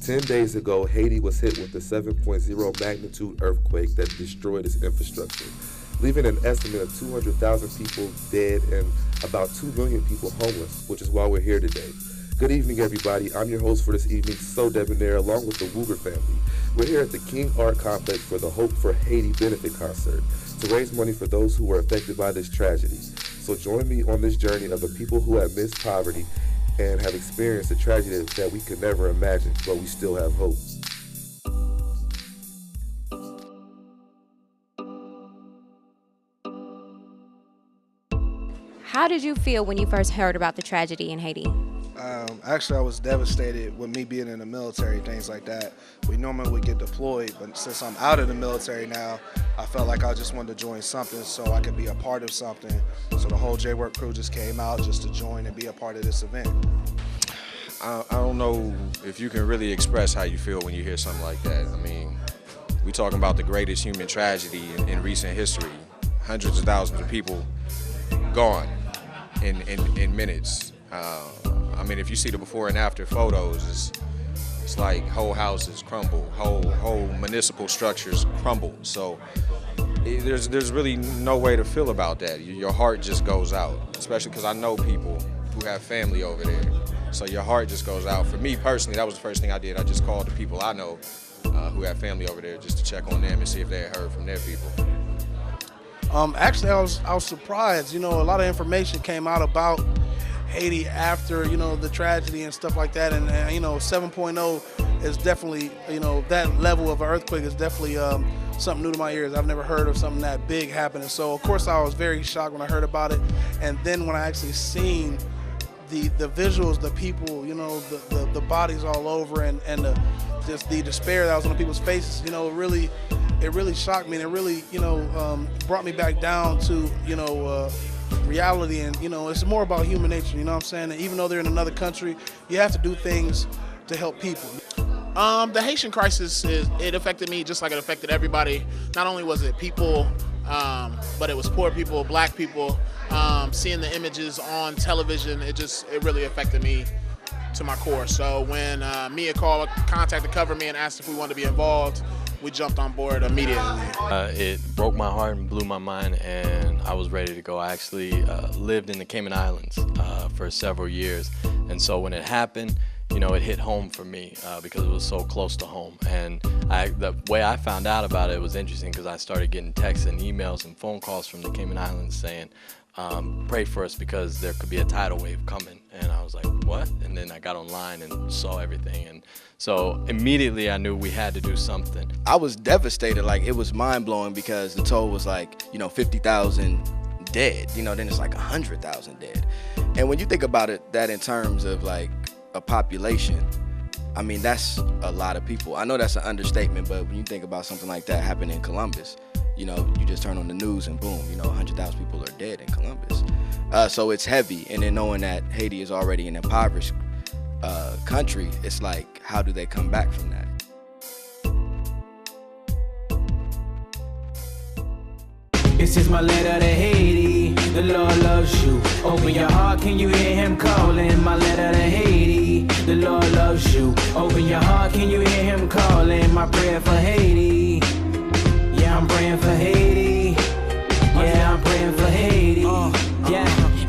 10 days ago, Haiti was hit with a 7.0 magnitude earthquake that destroyed its infrastructure, leaving an estimate of 200,000 people dead and about 2 million people homeless, which is why we're here today. Good evening, everybody. I'm your host for this evening, So Debonair, along with the Wooger family. We're here at the King Art Complex for the Hope For Haiti benefit concert to raise money for those who were affected by this tragedy. So join me on this journey of the people who have missed poverty and have experienced a tragedy that we could never imagine, but we still have hope. How did you feel when you first heard about the tragedy in Haiti? Actually, I was devastated with me being in the military, things like that. We normally would get deployed, but since I'm out of the military now, I felt like I just wanted to join something so I could be a part of something. So the whole JWORK crew just came out just to join and be a part of this event. I don't know if you can really express how you feel when you hear something like that. I mean, we're talking about the greatest human tragedy in recent history. Hundreds of thousands of people gone in minutes. I mean, if you see the before and after photos, it's like whole houses crumble, whole municipal structures crumble. So there's really no way to feel about that. Your heart just goes out, especially because I know people who have family over there. So your heart just goes out. For me personally, that was the first thing I did. I just called the people I know who have family over there just to check on them and see if they had heard from their people. Actually, I was surprised. You know, a lot of information came out about Haiti after, you know, the tragedy and stuff like that. And you know, 7.0 is definitely, you know, that level of an earthquake is definitely something new to my ears. I've never heard of something that big happening. So, of course, I was very shocked when I heard about it. And then when I actually seen the visuals, the people, you know, the bodies all over and just the despair that was on the people's faces, you know, it really shocked me, and it really, you know, brought me back down to, you know, reality. And, you know, it's more about human nature, you know what I'm saying? And even though they're in another country, you have to do things to help people. The Haitian crisis, it affected me just like it affected everybody. Not only was it people, but it was poor people, black people. Seeing the images on television, it really affected me to my core. So when Mia contacted Cover Me and asked if we wanted to be involved, we jumped on board immediately. It broke my heart and blew my mind, and I was ready to go. I actually lived in the Cayman Islands for several years, and so when it happened, you know, it hit home for me because it was so close to home. And the way I found out about it was interesting because I started getting texts and emails and phone calls from the Cayman Islands saying, pray for us because there could be a tidal wave coming. And I was like, what? And then I got online and saw everything. And so immediately I knew we had to do something. I was devastated. Like, it was mind-blowing because the toll was like, you know, 50,000 dead. You know, then it's like 100,000 dead. And when you think about it, that in terms of like a population, I mean, that's a lot of people. I know that's an understatement, but when you think about something like that happening in Columbus, you know, you just turn on the news and boom, you know, 100,000 people are dead in Columbus. So it's heavy. And then knowing that Haiti is already an impoverished country, it's like, how do they come back from that? This is my letter to Haiti. The Lord loves you. Open your heart, can you hear him calling? My letter to Haiti. The Lord loves you. Open your heart, can you hear him calling? My prayer for Haiti. Yeah, I'm praying for Haiti. Yeah, I'm praying for Haiti.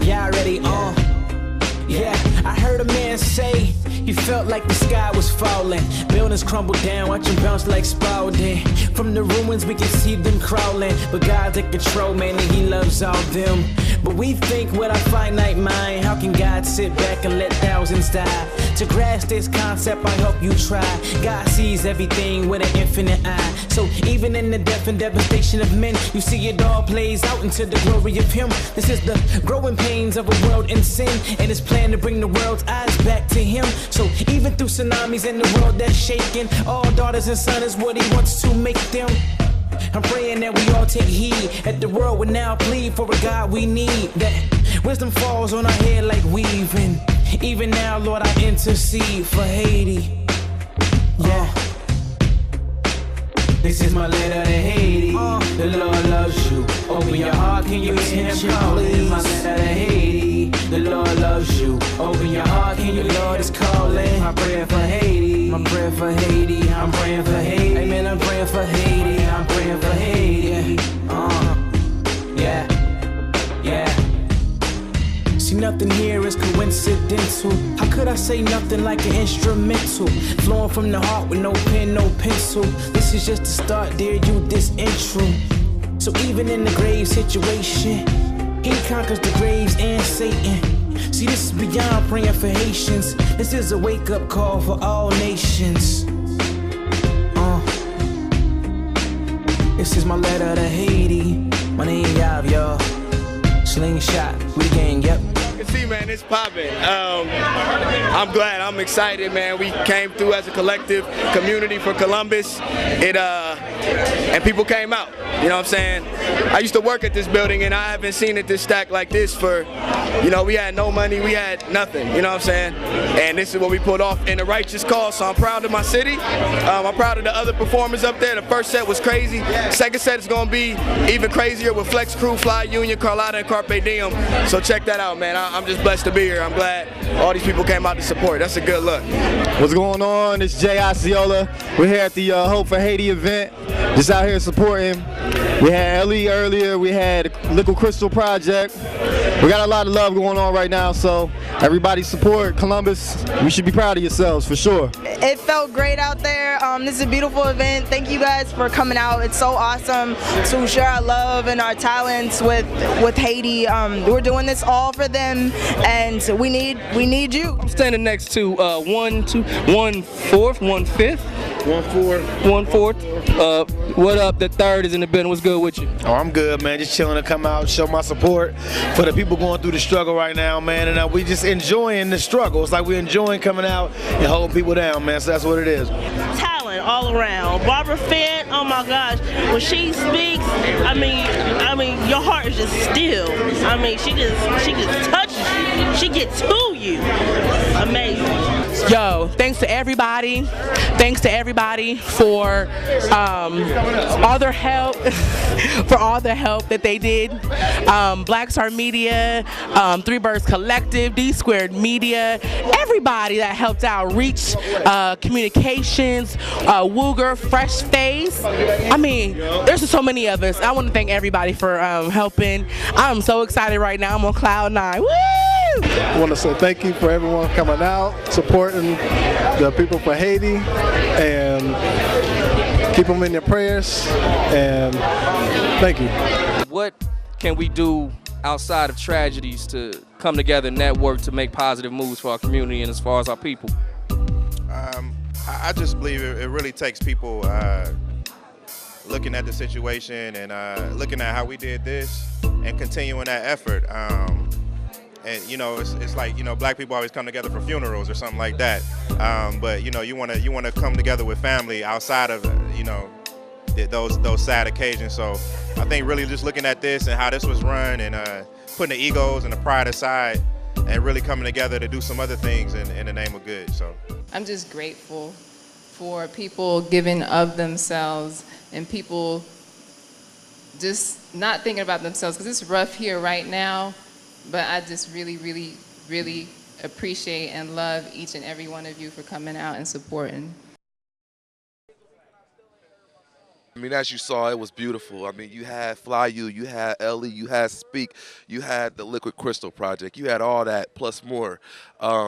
Yeah, ready? Yeah, I heard a man say he felt like the sky was falling. Buildings crumbled down, watch them bounce like Spalding. From the ruins we can see them crawling. But God's in control, man, and he loves all them. But we think with our finite mind, how can God sit back and let thousands die? To grasp this concept, I hope you try. God sees everything with an infinite eye. So even in the death and devastation of men, you see it all plays out into the glory of him. This is the growing pains of a world in sin, and his plan to bring the world's eyes back to him. So even through tsunamis in the world that's shaking, all daughters and sons is what he wants to make them. I'm praying that we all take heed, that the world would now plead for a God we need, that wisdom falls on our head like weaving. Even now, Lord, I intercede for Haiti. Yeah. This is my letter to Haiti. The Lord loves you. Open your heart, can you hear him calling? My letter to Haiti. The Lord loves you. Open your heart, can you? The Lord is calling. My prayer for Haiti. My prayer praying for Haiti. I'm praying for Haiti. Amen, I'm praying for Haiti. I'm praying for Haiti. Yeah. See, nothing here is coincidental. How could I say nothing like an instrumental? Flowing from the heart with no pen, no pencil. This is just the start, dear you, this intro. So even in the grave situation, he conquers the graves and Satan. See, this is beyond praying for Haitians. This is a wake-up call for all nations. This is my letter to Haiti. My name Yav, y'all. Slingshot, we the gang, yep. You can see, man, it's popping. I'm glad, I'm excited, man. We came through as a collective community for Columbus. And people came out, you know what I'm saying? I used to work at this building and I haven't seen it this stacked like this for, you know, we had no money, we had nothing, you know what I'm saying? And this is what we pulled off in a righteous cause, so I'm proud of my city. I'm proud of the other performers up there. The first set was crazy. Second set is gonna be even crazier with Flex Crew, Fly Union, Carlotta, and Carpe Diem. So check that out, man. I'm just blessed to be here. I'm glad all these people came out to support. That's a good look. What's going on? It's Jay Osceola. We're here at the Hope for Haiti event. Just out here supporting. We had Ellie earlier. We had Liquid Crystal Project. We got a lot of love going on right now, so everybody support Columbus. We should be proud of yourselves, for sure. It felt great out there. This is a beautiful event. Thank you guys for coming out. It's so awesome to share our love and our talents with Haiti. We're doing this all for them, and we need you. I'm standing next to 1/4, 1/5. 1/4. What up? The third is in the building. What's good with you? Oh, I'm good, man. Just chilling to come out, show my support for the people going through the struggle right now, man. And we just enjoying the struggle. It's like we're enjoying coming out and holding people down, man. So that's what it is. Talent all around. Barbara Fett, oh my gosh, when she speaks, I mean, your heart is just still. I mean, she just touches you. She gets to you. Amazing. Yo, thanks to everybody. Thanks to everybody for all their help, for all the help that they did. BLAKstar Media, Three Birds Collective, De2 Media, everybody that helped out. Reach Communications, Wooger, Fresh Face. I mean, there's just so many of us. I want to thank everybody for helping. I'm so excited right now. I'm on cloud 9. Woo! I want to say thank you for everyone coming out, supporting the people for Haiti, and keep them in your prayers, and thank you. What can we do outside of tragedies to come together and network to make positive moves for our community and as far as our people? I just believe it really takes people looking at the situation and looking at how we did this and continuing that effort. And you know, it's like, you know, black people always come together for funerals or something like that. But you know, you want to come together with family outside of, you know, those sad occasions. So I think really just looking at this and how this was run and putting the egos and the pride aside and really coming together to do some other things in the name of good. So I'm just grateful for people giving of themselves and people just not thinking about themselves, because it's rough here right now. But I just really, really, really appreciate and love each and every one of you for coming out and supporting. I mean, as you saw, it was beautiful. I mean, you had Fly U, you had Ellie, you had Speak, you had the Liquid Crystal Project, you had all that plus more.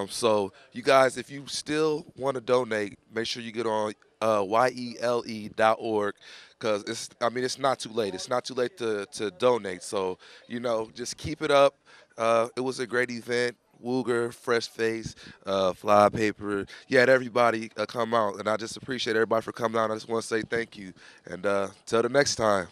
So you guys, if you still want to donate, make sure you get on YELE.org, because it's not too late. It's not too late to donate. So, you know, just keep it up. It was a great event. Wooger, Fresh Face, FlyPaper. You had everybody come out, and I just appreciate everybody for coming out. I just want to say thank you, and till the next time.